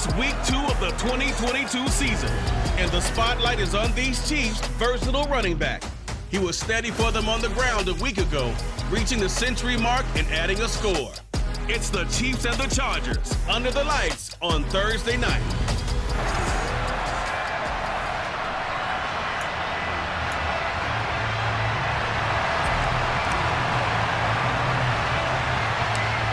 It's week 2 of the 2022 season, and the spotlight is on these Chiefs' versatile running back. He was steady for them on the ground a week ago, reaching the century mark and adding a score. It's the Chiefs and the Chargers under the lights on Thursday night.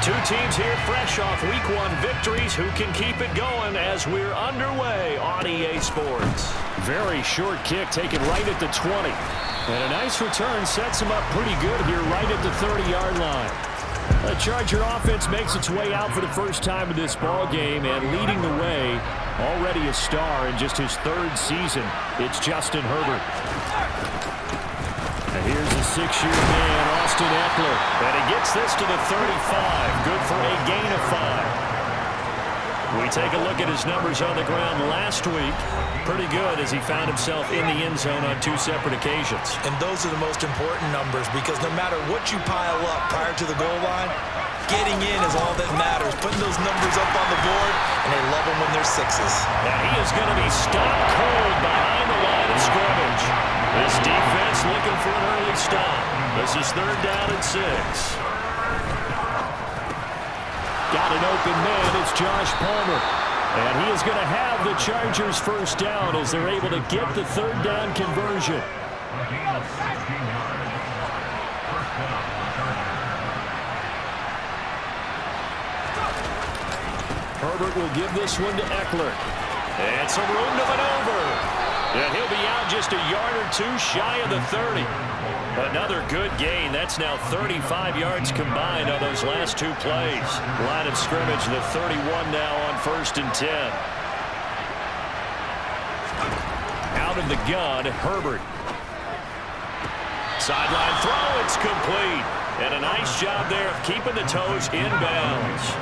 Two teams here fresh off Week 1 victories. Who can keep it going as we're underway on EA Sports? Very short kick taken right at the 20. And a nice return sets him up pretty good here right at the 30-yard line. The Charger offense makes its way out for the first time in this ball game, and leading the way, already a star in just his 3rd season, it's Justin Herbert. And here's the 6-year man, Austin Eckler. And he gets this to the 35. Good for a gain of 5. We take a look at his numbers on the ground last week. Pretty good as he found himself in the end zone on 2 separate occasions. And those are the most important numbers, because no matter what you pile up prior to the goal line, getting in is all that matters. Putting those numbers up on the board, and they love them when they're 6s. And he is going to be stopped cold behind the line of scrimmage. This defense looking for an early stop. This is 3rd down and 6. Got an open man. It's Josh Palmer. And he is going to have the Chargers first down as they're able to get the 3rd down conversion. Herbert will give this one to Eckler. And some room to maneuver. And he'll be out just a yard or 2 shy of the 30. Another good gain. That's now 35 yards combined on those last 2 plays. Line of scrimmage, the 31 now on 1st and 10. Out of the gun, Herbert. Sideline throw, it's complete. And a nice job there of keeping the toes in bounds.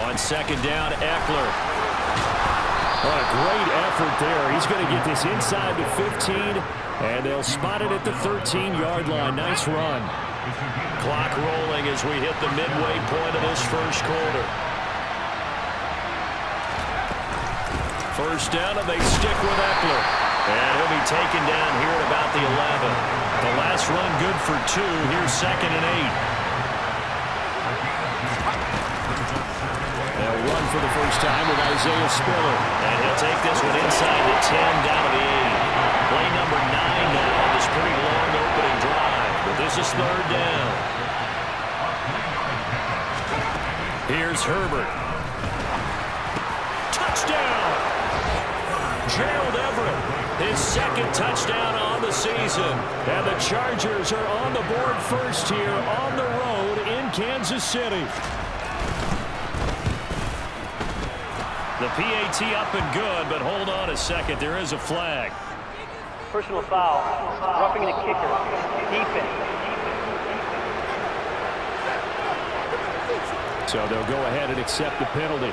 On 2nd down, Eckler. What a great effort there. He's going to get this inside the 15, and they'll spot it at the 13-yard line. Nice run. Clock rolling as we hit the midway point of this first quarter. First down, and they stick with Eckler. And he'll be taken down here at about the 11. The last run good for 2. Here's 2nd and 8. They'll run for the first time with Isaiah Spiller. And he'll take this one inside the 10, down to the 8. Play number 9 now on this pretty long opening drive. But this is 3rd down. Here's Herbert. Touchdown! Gerald Everett, his 2nd touchdown on the season. And the Chargers are on the board first here on the road in Kansas City. The PAT up and good, but hold on a second. There is a flag. Personal foul. Roughing the kicker. Defense. So they'll go ahead and accept the penalty.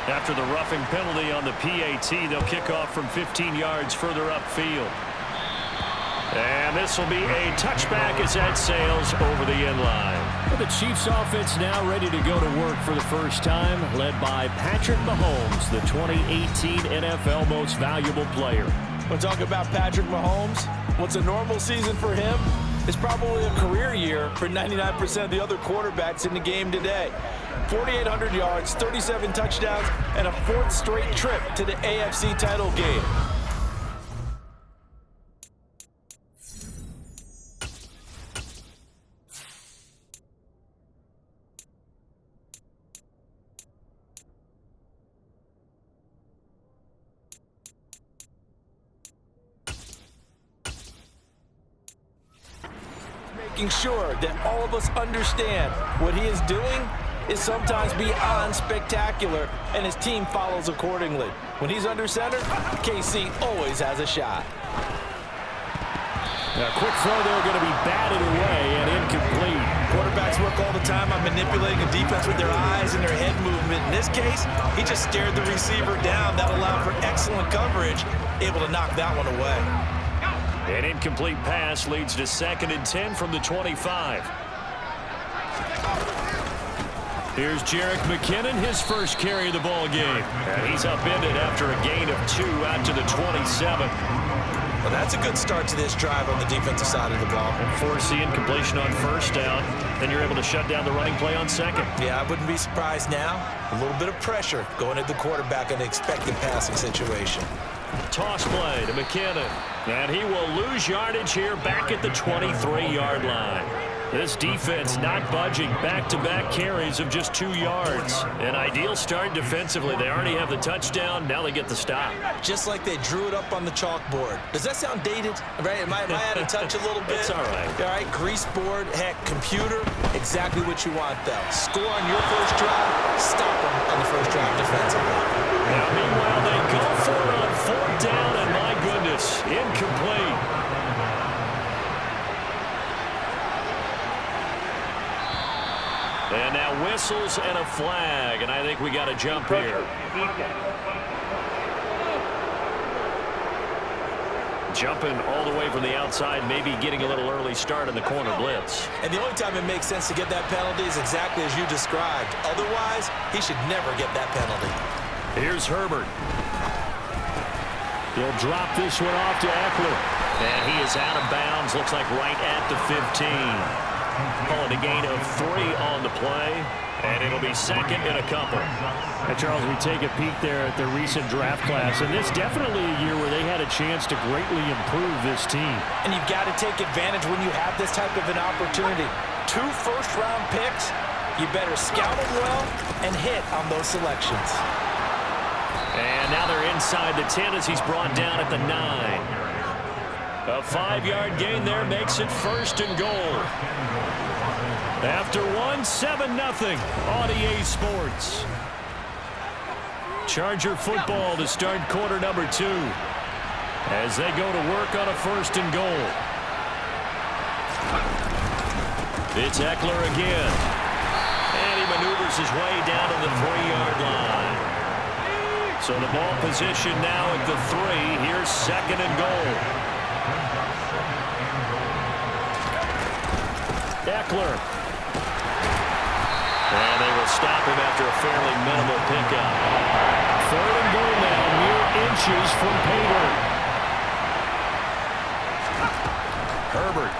After the roughing penalty on the PAT, they'll kick off from 15 yards further upfield. And this will be a touchback as that sails over the end line. The Chiefs offense now ready to go to work for the first time, led by Patrick Mahomes, the 2018 NFL Most Valuable Player. We'll talk about Patrick Mahomes. What's a normal season for him is probably a career year for 99% of the other quarterbacks in the game today. 4,800 yards, 37 touchdowns, and a 4th straight trip to the AFC title game. Making sure that all of us understand what he is doing is sometimes beyond spectacular, and his team follows accordingly. When he's under center, KC always has a shot. A quick throw there going to be batted away and incomplete. Quarterbacks work all the time on manipulating a defense with their eyes and their head movement. In this case, he just stared the receiver down. That allowed for excellent coverage, able to knock that one away. An incomplete pass leads to 2nd and 10 from the 25. Here's Jerick McKinnon, his first carry of the ball game. And he's upended after a gain of 2 out to the 27. Well, that's a good start to this drive on the defensive side of the ball. Force the incompletion on 1st down. Then you're able to shut down the running play on 2nd. Yeah, I wouldn't be surprised now. A little bit of pressure going at the quarterback in an expected passing situation. Toss play to McKinnon. And he will lose yardage here back at the 23-yard line. This defense not budging. Back-to-back carries of just 2 yards. An ideal start defensively. They already have the touchdown. Now they get the stop. Just like they drew it up on the chalkboard. Does that sound dated? Right? Am I out of touch a little bit? It's all right. All right, grease board, heck, computer, exactly what you want, though. Score on your first drive, stop them on the first drive defensively. Now, meanwhile, they go for it on 4th down, and my goodness, incomplete. And now whistles and a flag, and I think we got a jump here. Jumping all the way from the outside, maybe getting a little early start in the corner blitz. And the only time it makes sense to get that penalty is exactly as you described. Otherwise, he should never get that penalty. Here's Herbert. He'll drop this one off to Eckler. And he is out of bounds, looks like right at the 15. Calling a gain of 3 on the play, and it'll be 2nd and a couple. And Charles, we take a peek there at the recent draft class, and this definitely a year where they had a chance to greatly improve this team. And you've got to take advantage when you have this type of an opportunity. 2 first-round picks, you better scout them well and hit on those selections. And now they're inside the 10 as he's brought down at the 9. A 5-yard gain there makes it 1st and goal. After 1, 7-0 on EA Sports. Charger football to start quarter number 2 as they go to work on a 1st and goal. It's Eckler again. And he maneuvers his way down to the 3-yard line. So the ball position now at the 3. Here's 2nd and goal. Eckler. And they will stop him after a fairly minimal pickup. 3rd and goal now, mere inches from Pater. Herbert.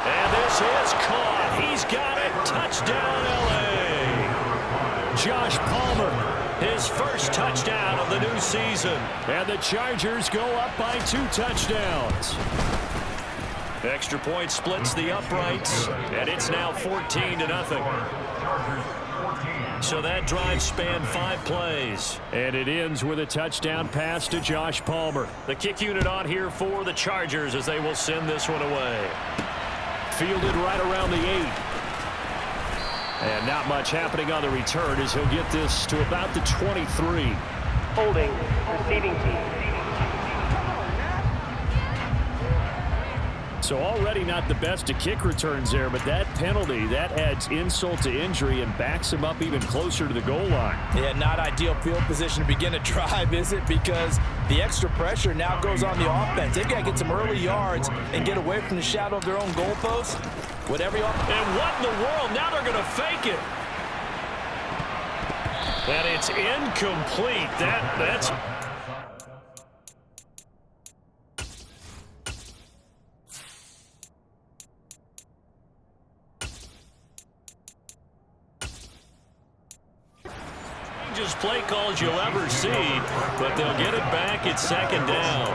And this is caught. He's got it. Touchdown, L.A. Josh Palmer, his first touchdown of the new season. And the Chargers go up by 2 touchdowns. Extra point splits the uprights, and it's now 14-0. So that drive spanned 5 plays. And it ends with a touchdown pass to Josh Palmer. The kick unit on here for the Chargers as they will send this one away. Fielded right around the 8. And not much happening on the return as he'll get this to about the 23. Holding, receiving team. So already not the best of kick returns there, but that penalty, that adds insult to injury and backs him up even closer to the goal line. Yeah, not ideal field position to begin a drive, is it? Because the extra pressure now goes on the offense. They've got to get some early yards and get away from the shadow of their own goalpost. Whatever you And what in the world? Now they're going to fake it. And it's incomplete. That's... Just play calls you'll ever see, but they'll get it back at 2nd down.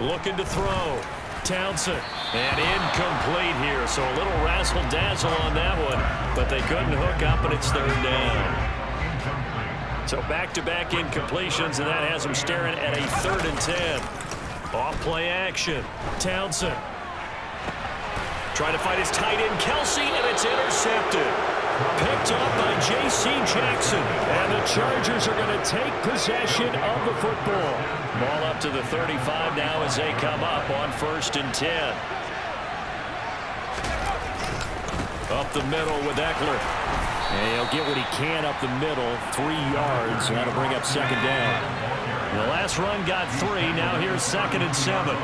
Looking to throw. Townsend. And incomplete here, so a little razzle-dazzle on that one, but they couldn't hook up, and it's 3rd down. So back-to-back incompletions, and that has them staring at a 3rd and 10. Off play action. Townsend. Trying to find his tight end, Kelsey, and it's intercepted. Picked up by J.C. Jackson. And the Chargers are going to take possession of the football. Ball up to the 35 now as they come up on 1st and 10. Up the middle with Eckler. And he'll get what he can up the middle, 3 yards, and that'll bring up second down. The last run got 3. Now here's 2nd and 7.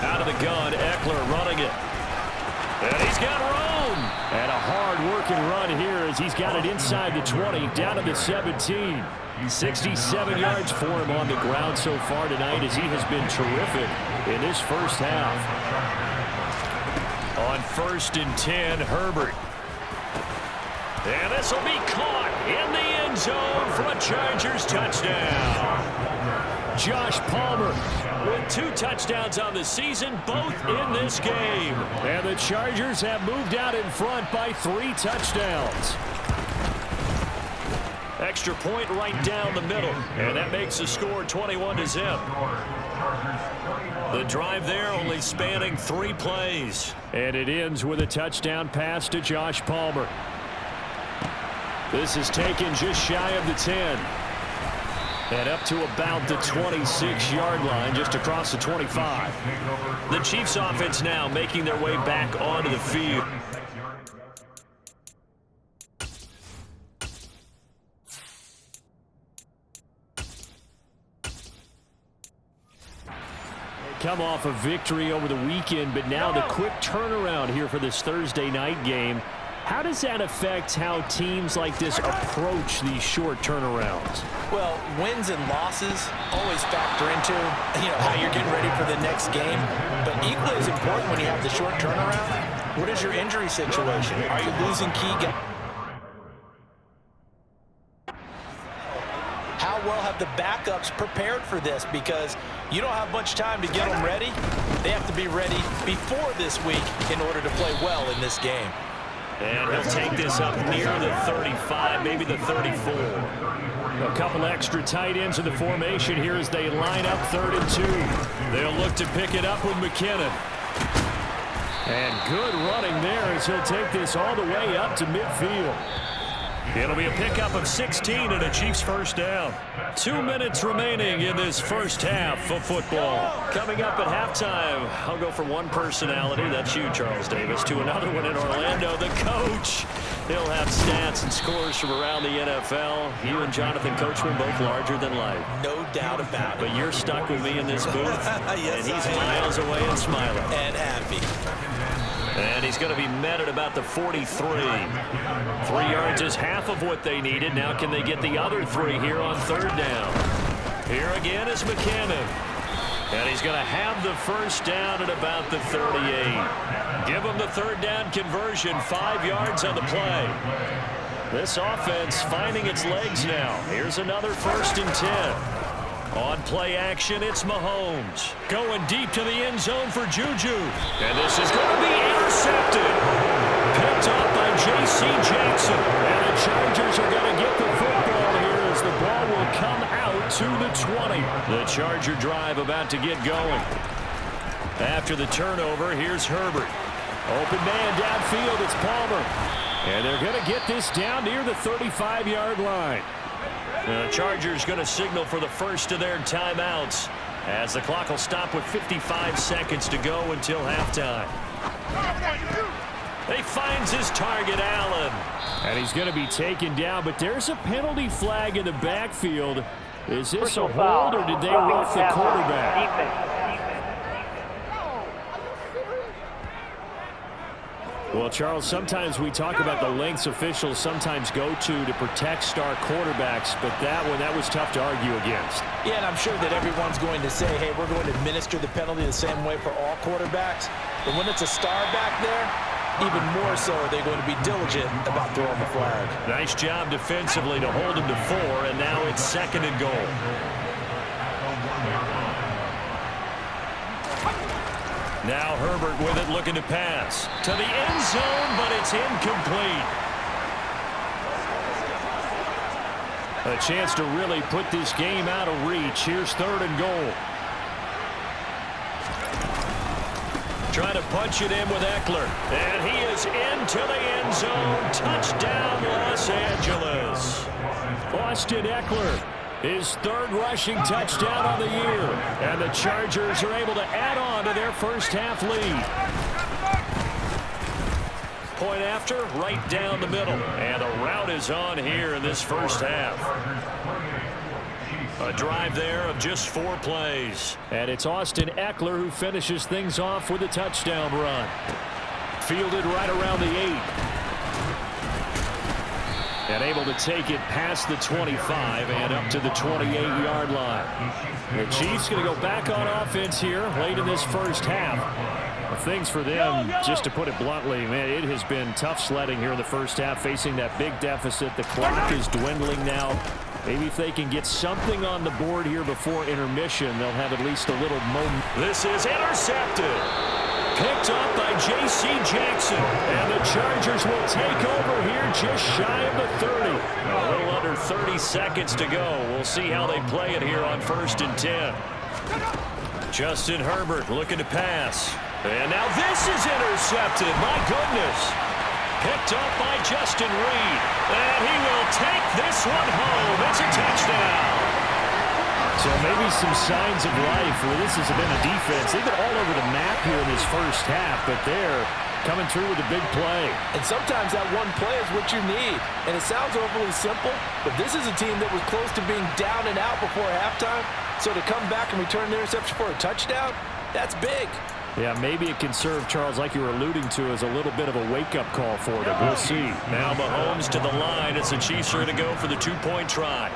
Out of the gun, Eckler running it. And he's got room. And a hard-working run here as he's got it inside the 20, down to the 17. 67 yards for him on the ground so far tonight as he has been terrific in this first half. On 1st and 10, Herbert. And this will be caught in the end zone for a Chargers touchdown. Josh Palmer with 2 touchdowns on the season, both in this game. And the Chargers have moved out in front by 3 touchdowns. Extra point right down the middle, and that makes the score 21-0. The drive there only spanning 3 plays. And it ends with a touchdown pass to Josh Palmer. This is taken just shy of the 10. And up to about the 26-yard line, just across the 25. The Chiefs offense now making their way back onto the field. Come off a victory over the weekend, but now the quick turnaround here for this Thursday night game. How does that affect how teams like this approach these short turnarounds? Well, wins and losses always factor into, how you're getting ready for the next game. But equally as important when you have the short turnaround, what is your injury situation? Are you losing key guys? How well have the backups prepared for this? Because you don't have much time to get them ready. They have to be ready before this week in order to play well in this game. And he'll take this up near the 35, maybe the 34. A couple extra tight ends in the formation here as they line up 3rd and 2. They'll look to pick it up with McKinnon. And good running there as he'll take this all the way up to midfield. It'll be a pickup of 16 and a Chiefs first down. 2 minutes remaining in this first half of football. Coming up at halftime, I'll go from one personality, that's you, Charles Davis, to another one in Orlando, the coach. He'll have stats and scores from around the NFL. You and Jonathan Coachman both larger than life. No doubt about it. But you're stuck with me in this booth, yes, and he's miles away and smiling. And happy. And he's going to be met at about the 43. 3 yards is half of what they needed. Now can they get the other 3 here on 3rd down? Here again is McKinnon. And he's going to have the first down at about the 38. Give him the 3rd down conversion, 5 yards on the play. This offense finding its legs now. Here's another 1st and 10. On play action, it's Mahomes. Going deep to the end zone for Juju. And this is going to be intercepted. Picked off by J.C. Jackson. And the Chargers are going to get the football here as the ball will come out to the 20. The Charger drive about to get going. After the turnover, here's Herbert. Open man downfield, it's Palmer. And they're going to get this down near the 35-yard line. The Chargers going to signal for the first of their timeouts as the clock will stop with 55 seconds to go until halftime. He finds his target, Allen. And he's going to be taken down, but there's a penalty flag in the backfield. Is this a hold or did they rough the quarterback? Well, Charles, sometimes we talk about the lengths officials sometimes go to protect star quarterbacks, but that was tough to argue against. Yeah, and I'm sure that everyone's going to say, hey, we're going to administer the penalty the same way for all quarterbacks. But when it's a star back there, even more so are they going to be diligent about throwing the flag. Nice job defensively to hold him to 4, and now it's 2nd and goal. Now Herbert with it, looking to pass. To the end zone, but it's incomplete. A chance to really put this game out of reach. Here's 3rd and goal. Trying to punch it in with Eckler. And he is into the end zone. Touchdown, Los Angeles. Austin Eckler His third rushing touchdown on the year. And the Chargers are able to add on to their first half lead. Point after, right down the middle. And the route is on here in this first half. A drive there of just 4 plays. And it's Austin Eckler who finishes things off with a touchdown run. Fielded right around the 8. And able to take it past the 25 and up to the 28-yard line. The Chiefs going to go back on offense here late in this first half. Things for them, just to put it bluntly, man, it has been tough sledding here in the first half, facing that big deficit. The clock is dwindling now. Maybe if they can get something on the board here before intermission, they'll have at least a little moment. This is intercepted. Picked up by J.C. Jackson. And the Chargers will take over here just shy of the 30. A little under 30 seconds to go. We'll see how they play it here on 1st and 10. Justin Herbert looking to pass. And now this is intercepted. My goodness. Picked up by Justin Reed. And he will take this one home. It's a touchdown. So maybe some signs of life where this has been a defense. They've been all over the map here in this first half, but they're coming through with a big play. And sometimes that one play is what you need. And it sounds overly simple, but this is a team that was close to being down and out before halftime. So to come back and return the interception for a touchdown, that's big. Yeah, maybe it can serve, Charles, like you were alluding to, as a little bit of a wake-up call for them. We'll see. Now Mahomes to the line as the Chiefs are going to go for the 2-point try.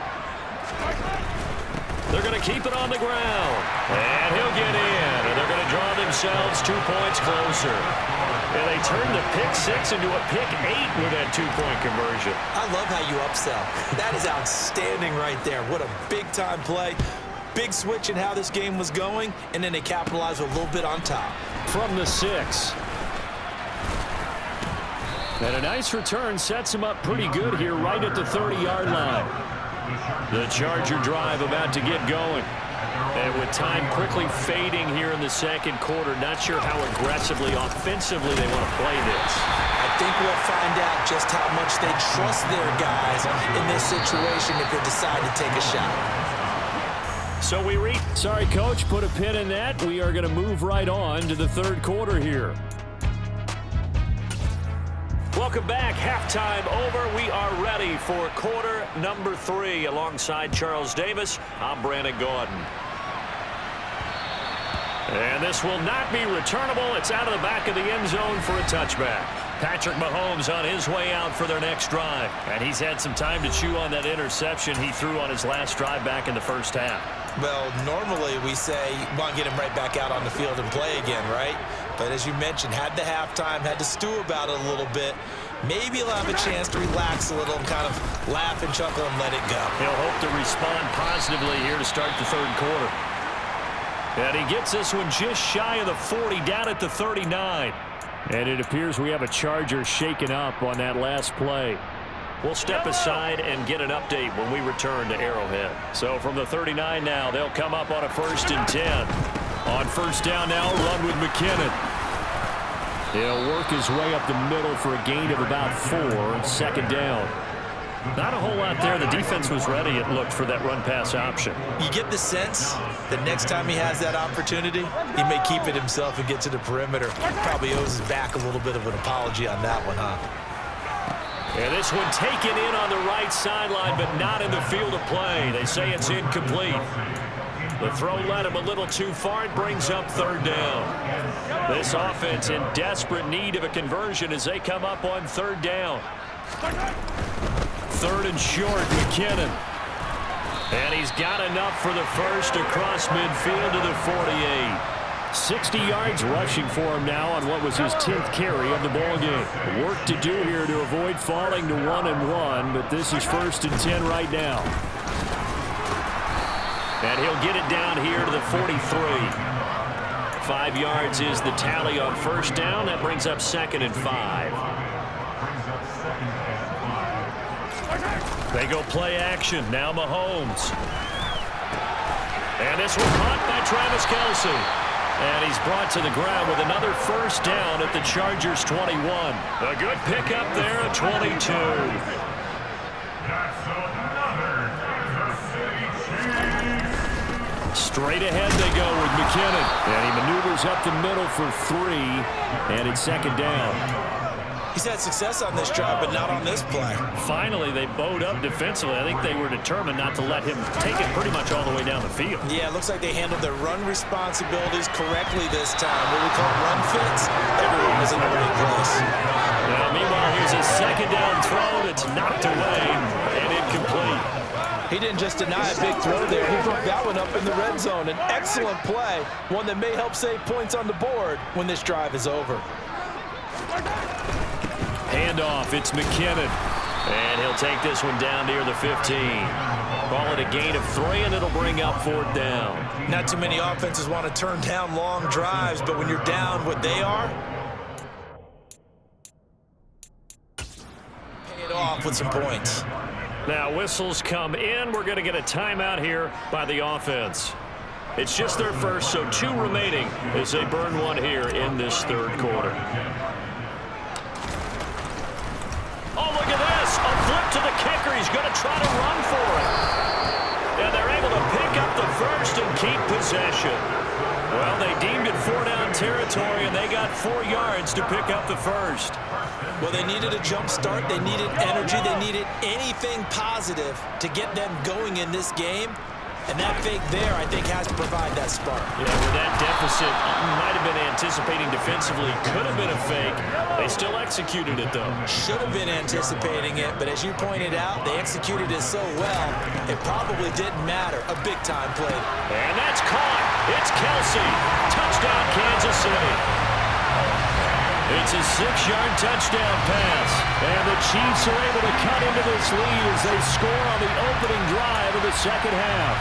They're going to keep it on the ground. And he'll get in. And they're going to draw themselves 2 points closer. And they turn the pick 6 into a pick 8 with that 2-point conversion. I love how you upsell. That is outstanding right there. What a big-time play. Big switch in how this game was going, and then they capitalize a little bit on top. From the 6. And a nice return sets him up pretty good here right at the 30-yard line. The Charger drive about to get going. And with time quickly fading here in the second quarter, not sure how aggressively, offensively they want to play this. I think we'll find out just how much they trust their guys in this situation if they decide to take a shot. So we read. Sorry, Coach, put a pin in that. We are going to move right on to the third quarter here. Welcome back. Halftime over. We are ready for quarter number 3. Alongside Charles Davis, I'm Brandon Gaudin. And this will not be returnable. It's out of the back of the end zone for a touchback. Patrick Mahomes on his way out for their next drive. And he's had some time to chew on that interception he threw on his last drive back in the first half. Well, normally we say you want to get him right back out on the field and play again, right? But as you mentioned, had the halftime, had to stew about it a little bit. Maybe he'll have a chance to relax a little and kind of laugh and chuckle and let it go. He'll hope to respond positively here to start the third quarter. And he gets this one just shy of the 40, down at the 39. And it appears we have a Charger shaken up on that last play. We'll step aside and get an update when we return to Arrowhead. So from the 39 now, they'll come up on a 1st and 10. On first down now, run with McKinnon. He'll work his way up the middle for a gain of about 4, 2nd down. Not a whole lot there. The defense was ready, it looked, for that run-pass option. You get the sense that next time he has that opportunity, he may keep it himself and get to the perimeter. Probably owes his back a little bit of an apology on that one, huh? And this one taken in on the right sideline, but not in the field of play. They say it's incomplete. The throw led him a little too far. It brings up 3rd down. This offense in desperate need of a conversion as they come up on 3rd down. 3rd and short, McKinnon. And he's got enough for the first across midfield to the 48. 60 yards rushing for him now on what was his 10th carry of the ball game. Work to do here to avoid falling to 1-1, but this is 1st and 10 right now. And he'll get it down here to the 43. 5 yards is the tally on first down. That brings up 2nd and 5. They go play action. Now Mahomes. And this one caught by Travis Kelce. And he's brought to the ground with another first down at the Chargers 21. A good pickup there at 22. Straight ahead they go with McKinnon. And he maneuvers up the middle for 3. And it's second down. He's had success on this drive, but not on this play. Finally, they bowed up defensively. I think they were determined not to let him take it pretty much all the way down the field. Yeah, it looks like they handled their run responsibilities correctly this time. What we call run fits, everyone was in the right place. Now, meanwhile, here's a second down throw that's knocked away and incomplete. He didn't just deny a big throw there. He broke that one up in the red zone. An excellent play, one that may help save points on the board when this drive is over. Handoff, it's McKinnon. And he'll take this one down near the 15. Call it a gain of 3, and it'll bring up 4th down. Not too many offenses want to turn down long drives, but when you're down what they are, pay it off with some points. Now whistles come in. We're going to get a timeout here by the offense. It's just their first, so 2 remaining as they burn one here in this third quarter. Oh, look at this. A flip to the kicker. He's going to try to run for it. And they're able to pick up the first and keep possession. Well, they deemed it 4-down territory, and they got 4 yards to pick up the first. Well, they needed a jump start. They needed energy. They needed anything positive to get them going in this game. And that fake there, I think, has to provide that spark. Yeah, with that deficit, might have been anticipating defensively. Could have been a fake. They still executed it, though. Should have been anticipating it, but as you pointed out, they executed it so well, it probably didn't matter. A big-time play. And that's caught. It's Kelsey. Touchdown, Kansas City. It's a 6-yard touchdown pass. And the Chiefs are able to cut into this lead as they score on the opening drive of the second half.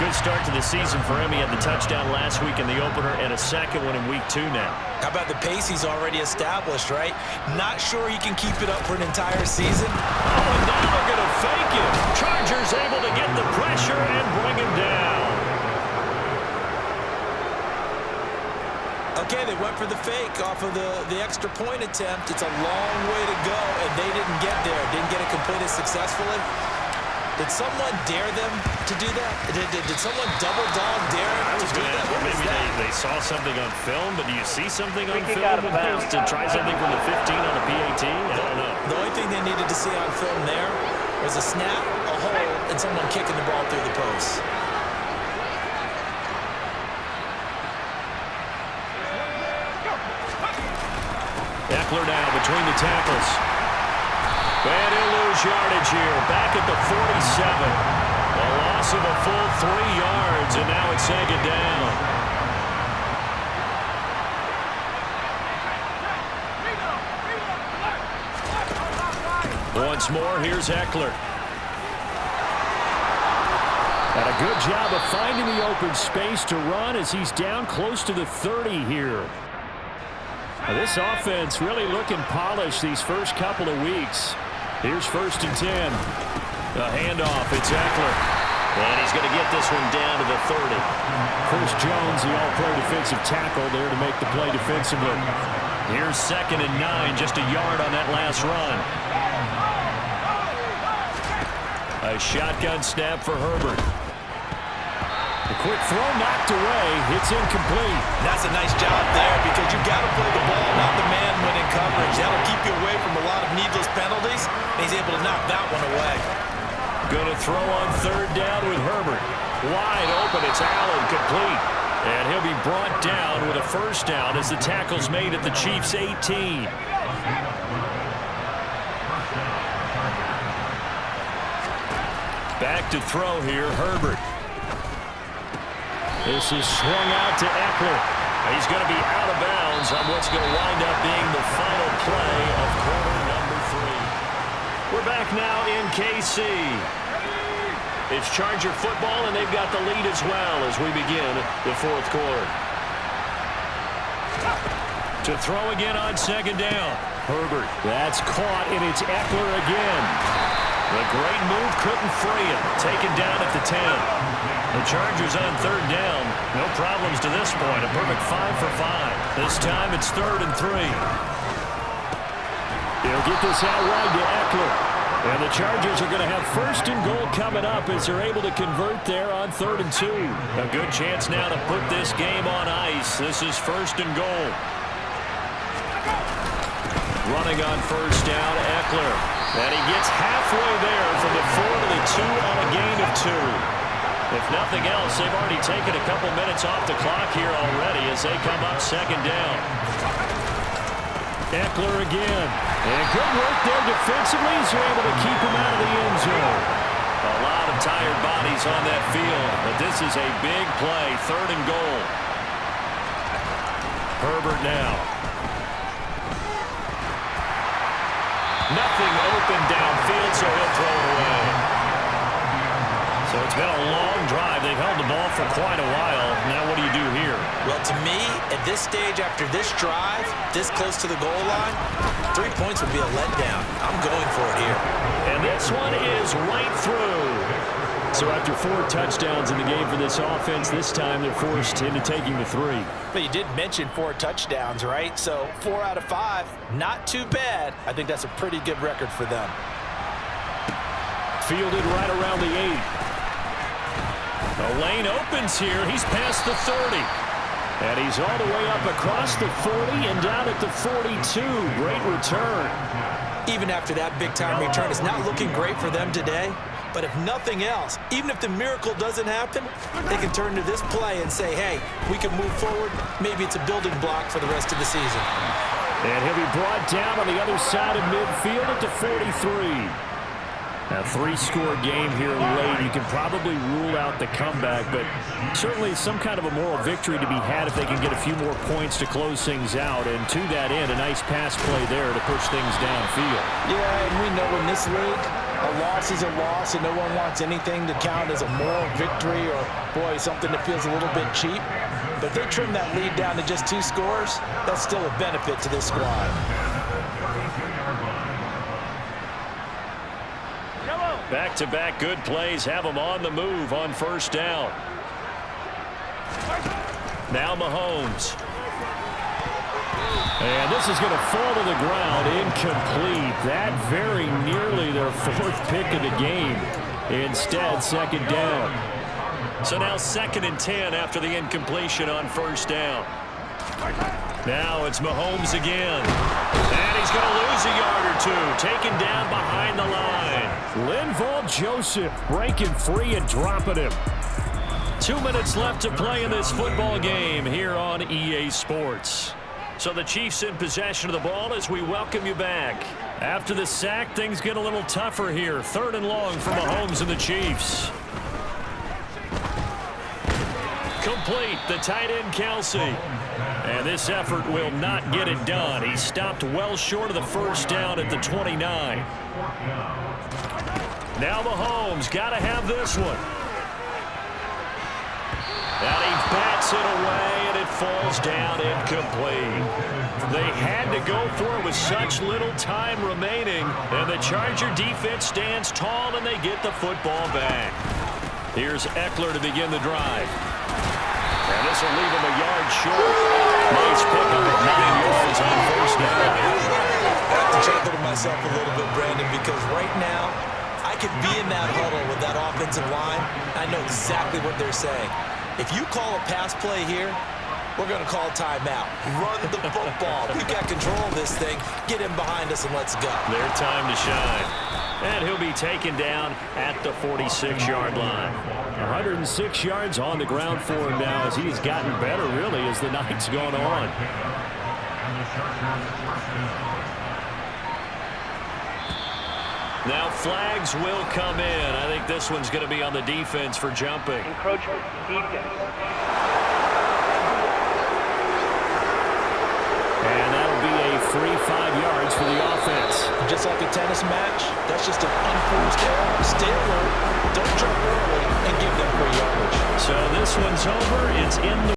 Good start to the season for him. He had the touchdown last week in the opener and a second one in week 2 now. How about the pace he's already established, right? Not sure he can keep it up for an entire season. Oh, and now they're going to fake it. Chargers able to get the pressure and bring him down. Okay, they went for the fake off of the extra point attempt. It's a long way to go, and they didn't get there. Didn't get it completed successfully. Did someone dare them to do that? Did someone double dog dare them to do that? What was maybe that? they saw something on film, but do you see something on kick film out of bounds. to try something from the 15 on the PAT? I don't know. The only thing they needed to see on film there was a snap, a hole, and someone kicking the ball through the post. Eckler now between the tackles. And he'll lose yardage here. Back at the 47. A loss of a full 3 yards, and now it's second down. Once more, here's Eckler. And a good job of finding the open space to run as he's down close to the 30 here. Now, this offense really looking polished these first couple of weeks. Here's 1st and 10. A handoff, it's Eckler. And he's going to get this one down to the 30. Chris Jones, the all-pro defensive tackle, there to make the play defensively. Here's 2nd and 9, just a yard on that last run. A shotgun snap for Herbert. The quick throw knocked away. It's incomplete. That's a nice job there because you've got to play the ball, not the man when in coverage. That'll keep you away from a lot of needless penalties, and he's able to knock that one away. Going to throw on 3rd down with Herbert. Wide open. It's Allen, complete. And he'll be brought down with a 1st down as the tackle's made at the Chiefs' 18. Back to throw here, Herbert. This is swung out to Eckler. He's going to be out of bounds on what's going to wind up being the final play of quarter number 3. We're back now in KC. It's Charger football, and they've got the lead as well as we begin the 4th quarter. To throw again on 2nd down. Herbert. That's caught, and it's Eckler again. The great move couldn't free him. Taken down at the 10. The Chargers on 3rd down. No problems to this point. A perfect 5 for 5. This time it's 3rd and 3. He'll get this out wide to Eckler. And the Chargers are going to have 1st and goal coming up as they're able to convert there on 3rd and 2. A good chance now to put this game on ice. This is 1st and goal. Running on 1st down, Eckler. And he gets halfway there from the 4 to the 2 on a gain of 2. If nothing else, they've already taken a couple minutes off the clock here already as they come up 2nd down. Eckler again. And good work there defensively as they're able to keep him out of the end zone. A lot of tired bodies on that field, but this is a big play, 3rd and goal. Herbert now. Nothing open downfield, so he'll throw it away. So it's been a long drive. They've held the ball for quite a while. Now what do you do here? Well, to me, at this stage after this drive, this close to the goal line, 3 points would be a letdown. I'm going for it here. And this one is right through. So after 4 touchdowns in the game for this offense, this time they're forced into taking the 3. But you did mention 4 touchdowns, right? So 4 out of 5, not too bad. I think that's a pretty good record for them. Fielded right around the 8. The lane opens here. He's past the 30. And he's all the way up across the 40 and down at the 42. Great return. Even after that big-time return, it's not looking great for them today. But if nothing else, even if the miracle doesn't happen, they can turn to this play and say, hey, we can move forward. Maybe it's a building block for the rest of the season. And he'll be brought down on the other side of midfield at the 43. A 3-score game here late. You can probably rule out the comeback, but certainly some kind of a moral victory to be had if they can get a few more points to close things out. And to that end, a nice pass play there to push things downfield. Yeah, and we know in this league, a loss is a loss, and no one wants anything to count as a moral victory or, boy, something that feels a little bit cheap. But if they trim that lead down to just 2 scores, that's still a benefit to this squad. Back-to-back good plays have them on the move on 1st down. Now Mahomes. And this is going to fall to the ground incomplete. That very nearly their 4th pick of the game. Instead, 2nd down. So now 2nd and 10 after the incompletion on 1st down. Now it's Mahomes again. And he's going to lose a yard or 2. Taken down behind the line. Linval Joseph breaking free and dropping him. 2 minutes left to play in this football game here on EA Sports. So the Chiefs in possession of the ball as we welcome you back. After the sack, things get a little tougher here. 3rd and long for Mahomes and the Chiefs. Complete, the tight end Kelsey. And this effort will not get it done. He stopped well short of the 1st down at the 29. Now Mahomes got to have this one. And he bats it away, and it falls down incomplete. They had to go for it with such little time remaining, and the Charger defense stands tall, and they get the football back. Here's Eckler to begin the drive. And this will leave him a yard short. Nice pickup of 9 yards on 1st down. I have to chuckle to myself a little bit, Brandon, because right now, I could be in that huddle with that offensive line. I know exactly what they're saying. If you call a pass play here, we're going to call timeout. Run the football. We got control of this thing. Get him behind us and let's go. Their time to shine. And he'll be taken down at the 46-yard line. 106 yards on the ground for him now as he's gotten better, really, as the night's gone on. Now flags will come in. I think this one's going to be on the defense for jumping. Encroachment, defense. And that'll be a free 5 yards for the offense. Just like a tennis match, that's just an unforced error. Stay alert, don't jump early, and give them free yardage. So this one's over. It's in the